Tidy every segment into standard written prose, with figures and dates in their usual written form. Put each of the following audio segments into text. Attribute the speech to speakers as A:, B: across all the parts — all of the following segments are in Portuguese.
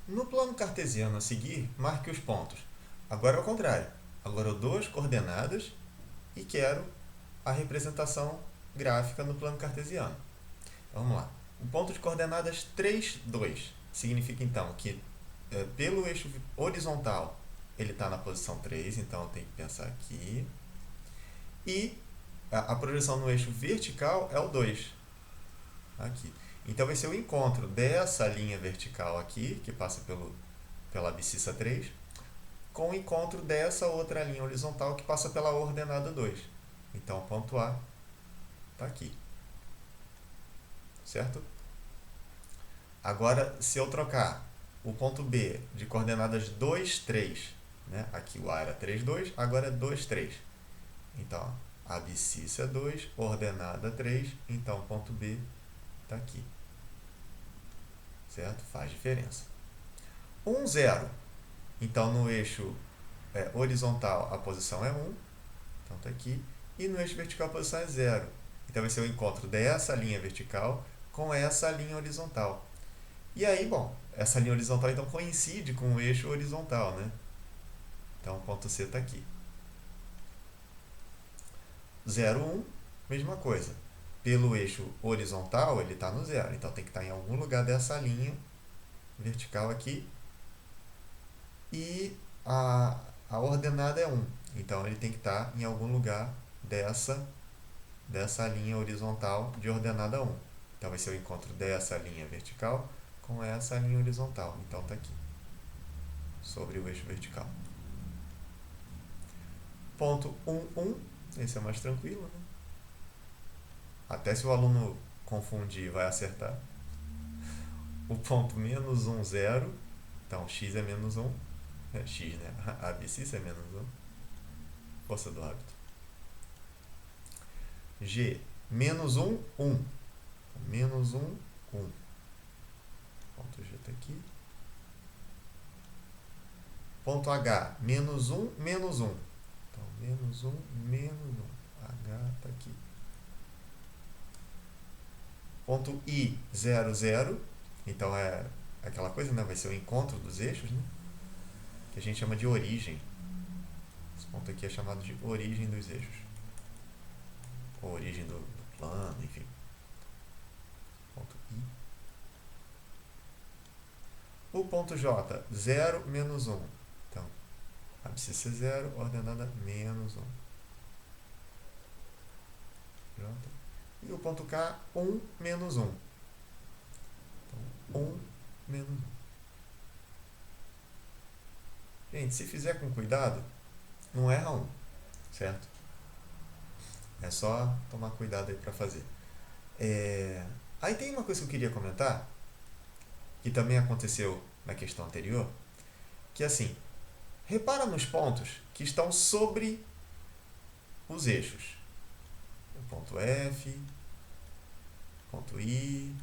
A: No plano cartesiano a seguir, marque os pontos. Agora é o contrário. Agora eu dou as coordenadas e quero a representação gráfica no plano cartesiano. Então, vamos lá. O ponto de coordenadas 3, 2 significa então que pelo eixo horizontal ele está na posição 3, então eu tenho que pensar aqui. E a projeção no eixo vertical é o 2. Aqui. Então vai ser o encontro dessa linha vertical aqui, que passa pela abscissa 3, com o encontro dessa outra linha horizontal que passa pela ordenada 2. Então o ponto A está aqui. Certo? Agora, se eu trocar o ponto B de coordenadas 2, 3, né? Aqui o A era 3, 2, agora é 2, 3. Então, a abscissa é 2, ordenada 3, então o ponto B está aqui. Certo? Faz diferença. 1, 0. Então, no eixo horizontal, a posição é 1. Então, está aqui. E no eixo vertical, a posição é 0. Então, vai ser o encontro dessa linha vertical com essa linha horizontal. E aí, bom, essa linha horizontal, então, coincide com o eixo horizontal, né? Então, o ponto C está aqui. 0, 1, mesma coisa. Pelo eixo horizontal, ele está no 0. Então, tem que estar em algum lugar dessa linha vertical aqui. E a ordenada é 1. Então, ele tem que estar em algum lugar dessa linha horizontal de ordenada 1. Então, vai ser o encontro dessa linha vertical com essa linha horizontal. Então, está aqui, sobre o eixo vertical. Ponto 1, 1. Esse é mais tranquilo, né? Até se o aluno confundir, vai acertar. O ponto menos 1, 0. Então, x é menos 1. X, né? A abscissa é menos 1. Força do hábito. G, menos 1, 1. Então, menos 1, 1. Ponto G está aqui. Ponto H, menos 1, menos 1. Então, menos 1, menos 1. H está aqui. Ponto I, 0, 0. Então, é aquela coisa, né? Vai ser o encontro dos eixos, né? Que a gente chama de origem. Esse ponto aqui é chamado de origem dos eixos. Ou origem do plano, enfim. Ponto I. O ponto J, 0, menos 1. Então, abscissa 0, ordenada menos 1. J. E o ponto K, 1, menos 1. Então, 1, menos 1. Gente, se fizer com cuidado, não erra 1, certo? É só tomar cuidado aí para fazer. Aí tem uma coisa que eu queria comentar, que também aconteceu na questão anterior, que é assim, repara nos pontos que estão sobre os eixos. O ponto F, o ponto I,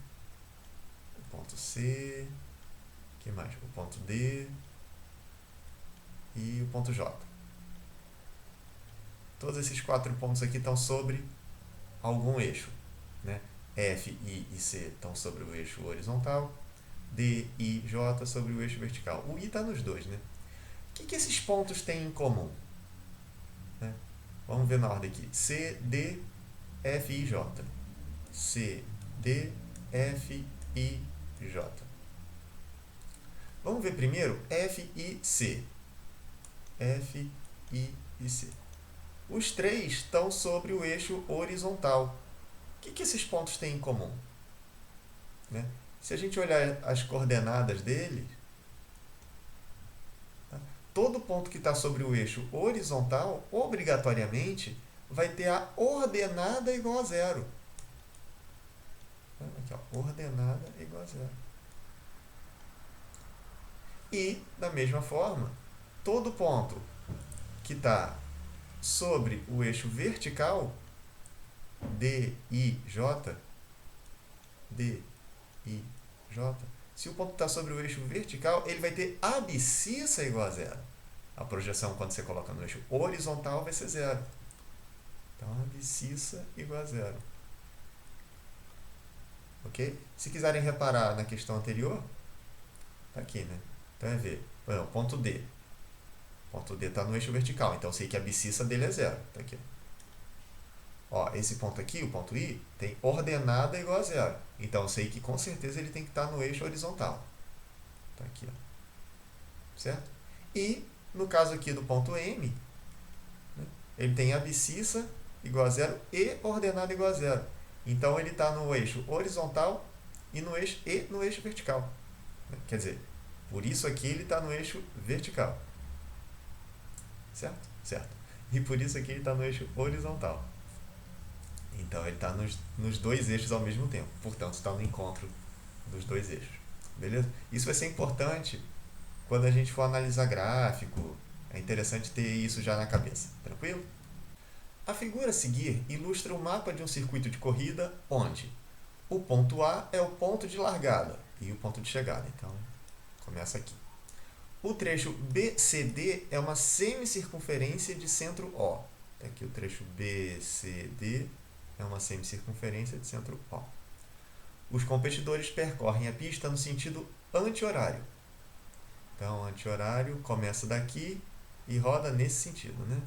A: o ponto C, o que mais? O ponto D e o ponto J. Todos esses 4 pontos aqui estão sobre algum eixo, né? F, I e C estão sobre o eixo horizontal, D, I, J sobre o eixo vertical. O I está nos dois, né? O que esses pontos têm em comum? Né? Vamos ver na ordem aqui. C, D, F, I, J. C, D, F, I, J. Vamos ver primeiro F, I, C. F, I e C. Os 3 estão sobre o eixo horizontal. O que esses pontos têm em comum? Né? Se a gente olhar as coordenadas deles, tá? Todo ponto que está sobre o eixo horizontal, obrigatoriamente, vai ter a ordenada igual a 0. Aqui, ó, ordenada igual a 0. E, da mesma forma, todo ponto que está sobre o eixo vertical, D, I, J, D, I, J, se o ponto está sobre o eixo vertical, ele vai ter abscissa igual a 0. A projeção, quando você coloca no eixo horizontal, vai ser 0. Então, abscissa igual a 0. Ok? Se quiserem reparar na questão anterior, está aqui, né? Então é ver, por exemplo, ponto D. Ponto D está no eixo vertical, então eu sei que a abscissa dele é zero. Tá aqui. Ó, esse ponto aqui, o ponto I, tem ordenada igual a zero. Então eu sei que com certeza ele tem que estar no eixo horizontal. Tá aqui, ó. Certo? E no caso aqui do ponto M, né, ele tem abscissa igual a zero e ordenada igual a zero. Então ele está no eixo horizontal e no eixo vertical. Quer dizer, por isso aqui ele está no eixo vertical. Certo? Certo. E por isso aqui ele está no eixo horizontal. Então ele está nos dois eixos ao mesmo tempo. Portanto, está no encontro dos dois eixos. Beleza? Isso vai ser importante quando a gente for analisar gráfico. É interessante ter isso já na cabeça. Tranquilo? A figura a seguir ilustra o mapa de um circuito de corrida onde o ponto A é o ponto de largada e o ponto de chegada. Então, começa aqui. O trecho BCD é uma semicircunferência de centro O. Tá aqui o trecho BCD é uma semicircunferência de centro O. Os competidores percorrem a pista no sentido anti-horário. Então, anti-horário começa daqui e roda nesse sentido, né?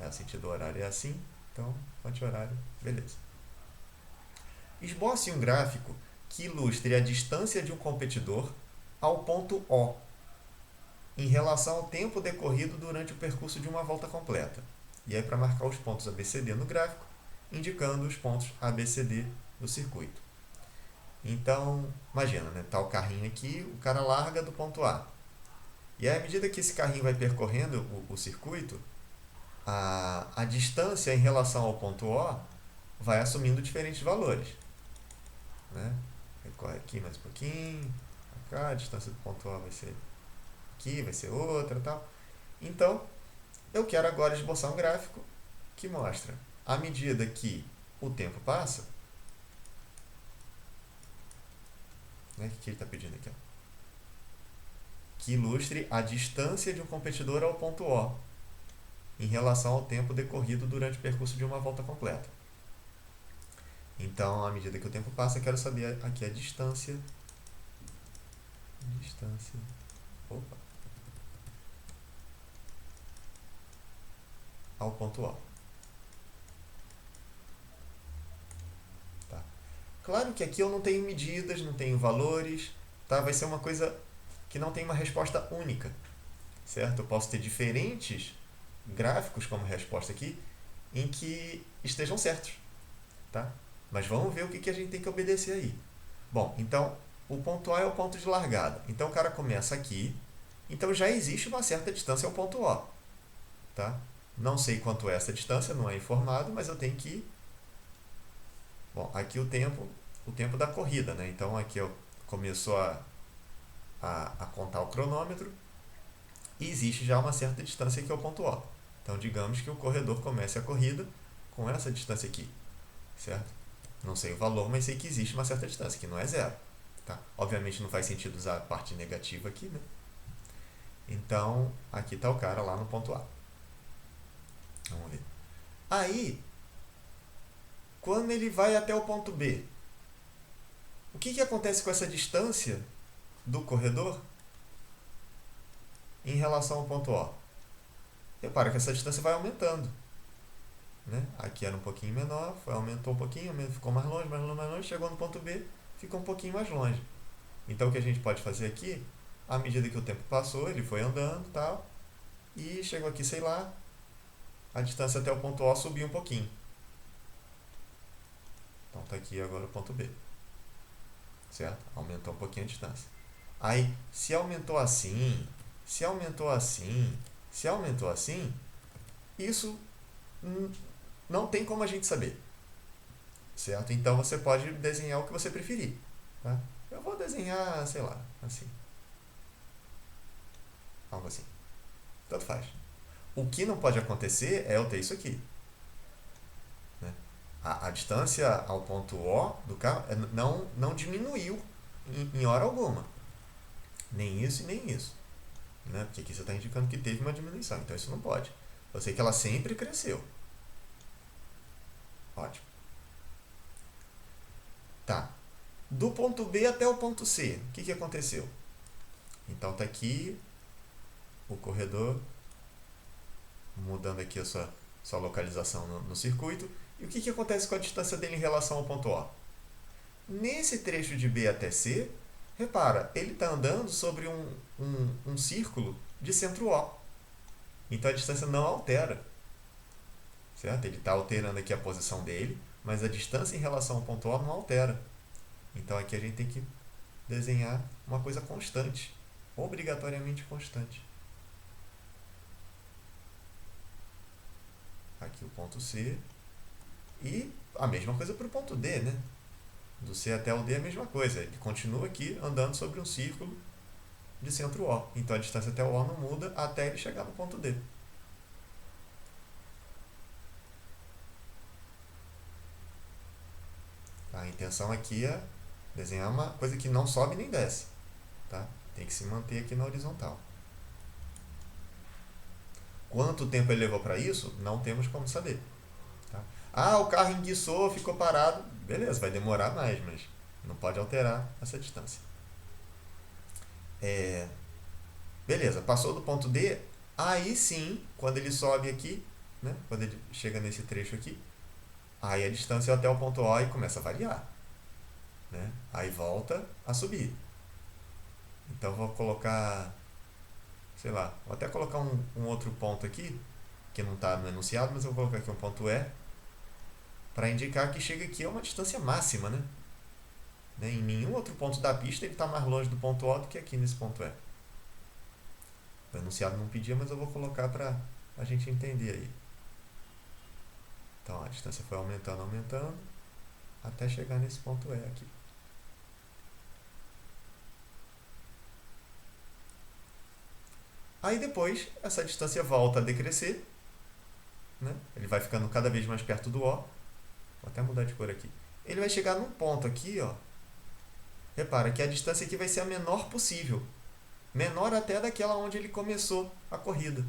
A: O sentido horário é assim, então, anti-horário, beleza. Esboce um gráfico que ilustre a distância de um competidor ao ponto O, em relação ao tempo decorrido durante o percurso de uma volta completa. E aí, para marcar os pontos ABCD no gráfico, indicando os pontos ABCD do circuito. Então, imagina, né? Tá o carrinho aqui, o cara larga do ponto A. E aí, à medida que esse carrinho vai percorrendo o circuito, a distância em relação ao ponto O vai assumindo diferentes valores. Né? Recorre aqui mais um pouquinho, cá, a distância do ponto O vai ser aqui, vai ser outra e tal. Então, eu quero agora esboçar um gráfico que mostra, à medida que o tempo passa, né, o que ele está pedindo aqui? Ó, que ilustre a distância de um competidor ao ponto O, em relação ao tempo decorrido durante o percurso de uma volta completa. Então, à medida que o tempo passa, eu quero saber aqui a distância. Opa. Ao ponto O. Tá. Claro que aqui eu não tenho medidas, não tenho valores, tá? Vai ser uma coisa que não tem uma resposta única, certo? Eu posso ter diferentes gráficos como resposta aqui, em que estejam certos, tá? Mas vamos ver o que a gente tem que obedecer aí. Bom, então, o ponto A é o ponto de largada. Então, o cara começa aqui. Então, já existe uma certa distância ao ponto O. Tá? Não sei quanto é essa distância, não é informado, mas eu tenho que... Bom, aqui o tempo da corrida, né? Então, aqui começou a contar o cronômetro e existe já uma certa distância aqui ao ponto O. Então, digamos que o corredor comece a corrida com essa distância aqui, certo? Não sei o valor, mas sei que existe uma certa distância, que não é zero. Tá? Obviamente não faz sentido usar a parte negativa aqui, né? Então, aqui está o cara lá no ponto A. Vamos ver. Aí, quando ele vai até o ponto B, o que acontece com essa distância do corredor em relação ao ponto O? Repara que essa distância vai aumentando. Né? Aqui era um pouquinho menor, aumentou um pouquinho, ficou mais longe, chegou no ponto B, ficou um pouquinho mais longe. Então o que a gente pode fazer aqui, à medida que o tempo passou, ele foi andando e tal, e chegou aqui, sei lá, a distância até o ponto O subiu um pouquinho. Então está aqui agora o ponto B. Certo? Aumentou um pouquinho a distância. Aí, se aumentou assim, isso não tem como a gente saber. Certo? Então você pode desenhar o que você preferir. Tá? Eu vou desenhar, sei lá, assim. Algo assim. Tanto faz. O que não pode acontecer é eu ter isso aqui. Né? A distância ao ponto O do carro não diminuiu em hora alguma. Nem isso e nem isso. Né? Porque aqui você está indicando que teve uma diminuição. Então isso não pode. Eu sei que ela sempre cresceu. Ótimo. Tá. Do ponto B até o ponto C, o que aconteceu? Então está aqui o corredor, mudando aqui a sua localização no circuito. E o que acontece com a distância dele em relação ao ponto O? Nesse trecho de B até C, repara, ele está andando sobre um círculo de centro O. Então a distância não altera. Certo? Ele está alterando aqui a posição dele, mas a distância em relação ao ponto O não altera. Então aqui a gente tem que desenhar uma coisa constante, obrigatoriamente constante. Aqui o ponto C. E a mesma coisa para o ponto D, né? Do C até o D é a mesma coisa. Ele continua aqui andando sobre um círculo de centro O. Então a distância até o O não muda até ele chegar no ponto D. A intenção aqui é desenhar uma coisa que não sobe nem desce. Tá? Tem que se manter aqui na horizontal. Quanto tempo ele levou para isso? Não temos como saber. Tá? Ah, o carro enguiçou, ficou parado. Beleza, vai demorar mais, mas não pode alterar essa distância. Beleza, passou do ponto D. Aí sim, quando ele sobe aqui, né, quando ele chega nesse trecho aqui, aí a distância até o ponto O começa a variar. Né? Aí volta a subir. Então vou colocar, sei lá, vou até colocar um outro ponto aqui, que não está no enunciado, mas eu vou colocar aqui um ponto E, para indicar que chega aqui a uma distância máxima, né? Em nenhum outro ponto da pista ele está mais longe do ponto O do que aqui nesse ponto E. O enunciado não pedia, mas eu vou colocar para a gente entender aí. Então a distância foi aumentando, aumentando, até chegar nesse ponto E aqui. Aí depois essa distância volta a decrescer, né? Ele vai ficando cada vez mais perto do O. Vou até mudar de cor aqui. Ele vai chegar num ponto aqui, ó. Repara que a distância aqui vai ser a menor possível. Menor até daquela onde ele começou a corrida.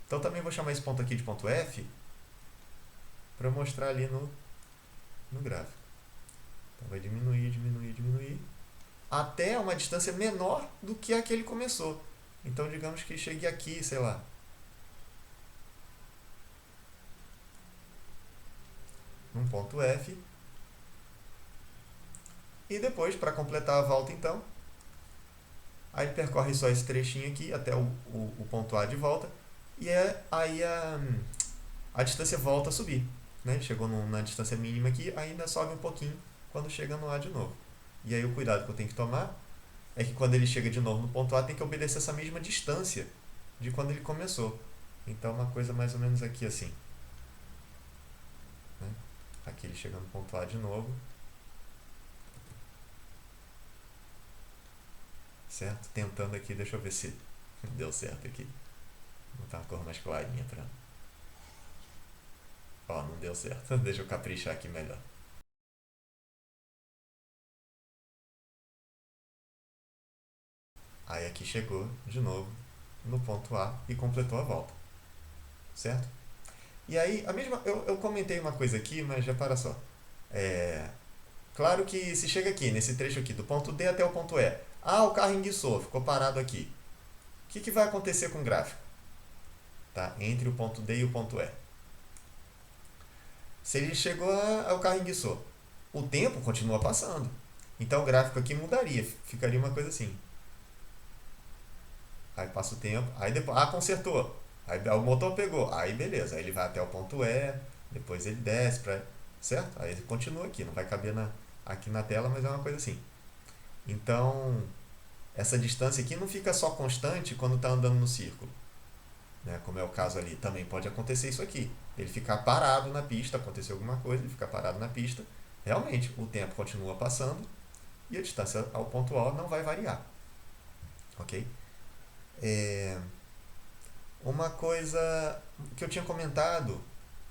A: Então também vou chamar esse ponto aqui de ponto F, para mostrar ali no gráfico. Então vai diminuir, diminuir, diminuir, até uma distância menor do que a que ele começou. Então digamos que chegue aqui, sei lá. Num ponto F. E depois, para completar a volta então, aí ele percorre só esse trechinho aqui até o ponto A de volta. E aí a distância volta a subir. Né? Chegou na distância mínima aqui, ainda sobe um pouquinho quando chega no A de novo. E aí o cuidado que eu tenho que tomar é que quando ele chega de novo no ponto A, tem que obedecer essa mesma distância de quando ele começou. Então uma coisa mais ou menos aqui assim. Né? Aqui ele chega no ponto A de novo. Certo? Tentando aqui, deixa eu ver se deu certo aqui. Vou botar uma cor mais clarinha pra... Ó, não deu certo. Deixa eu caprichar aqui melhor. Aí aqui chegou de novo no ponto A e completou a volta. Certo? E aí, eu comentei uma coisa aqui, mas já para só. Claro que se chega aqui, nesse trecho aqui, do ponto D até o ponto E. Ah, o carro enguiçou, ficou parado aqui. O que vai acontecer com o gráfico? Tá? Entre o ponto D e o ponto E. Se ele chegou ao carro enguiçou, o tempo continua passando. Então o gráfico aqui mudaria, ficaria uma coisa assim. Aí passa o tempo, aí depois, consertou. Aí o motor pegou, aí beleza, aí ele vai até o ponto E, depois ele desce, certo? Aí ele continua aqui, não vai caber aqui na tela, mas é uma coisa assim. Então, essa distância aqui não fica só constante quando está andando no círculo. Né? Como é o caso ali, também pode acontecer isso aqui. Ele ficar parado na pista, acontecer alguma coisa, ele ficar parado na pista. Realmente, o tempo continua passando e a distância ao ponto O não vai variar. Ok? Uma coisa que eu tinha comentado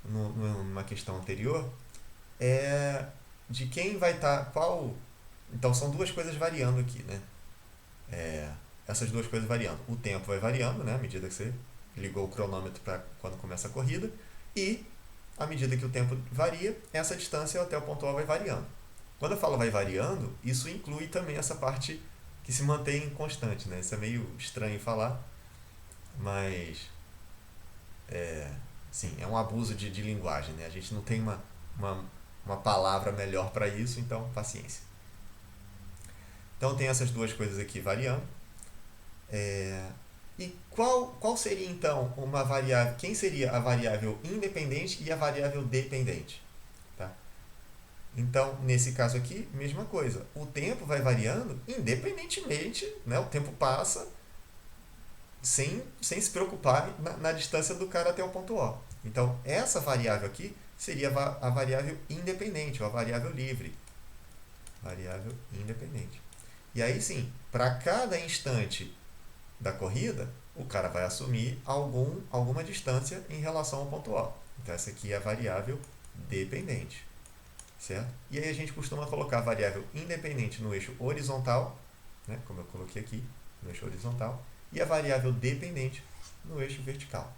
A: numa questão anterior é de quem vai estar, qual... Então são duas coisas variando aqui, né? Essas duas coisas variando. O tempo vai variando, né? À medida que você ligou o cronômetro para quando começa a corrida. E, à medida que o tempo varia, essa distância até o ponto O vai variando. Quando eu falo vai variando, isso inclui também essa parte que que se mantém constante, né? Isso é meio estranho falar, mas sim, é um abuso de linguagem, né? A gente não tem uma, uma palavra melhor para isso, então paciência. Então tem essas duas coisas aqui variando. E qual seria então uma variável? Quem seria a variável independente e a variável dependente? Tá? Então, nesse caso aqui, mesma coisa. O tempo vai variando independentemente, né? O tempo passa sem se preocupar na distância do cara até o ponto O. Então, essa variável aqui seria a variável independente, ou a variável livre. Variável independente. E aí sim, para cada instante da corrida, o cara vai assumir alguma distância em relação ao ponto O. Então, essa aqui é a variável dependente. Certo? E aí a gente costuma colocar a variável independente no eixo horizontal, como eu coloquei aqui, no eixo horizontal, e a variável dependente no eixo vertical.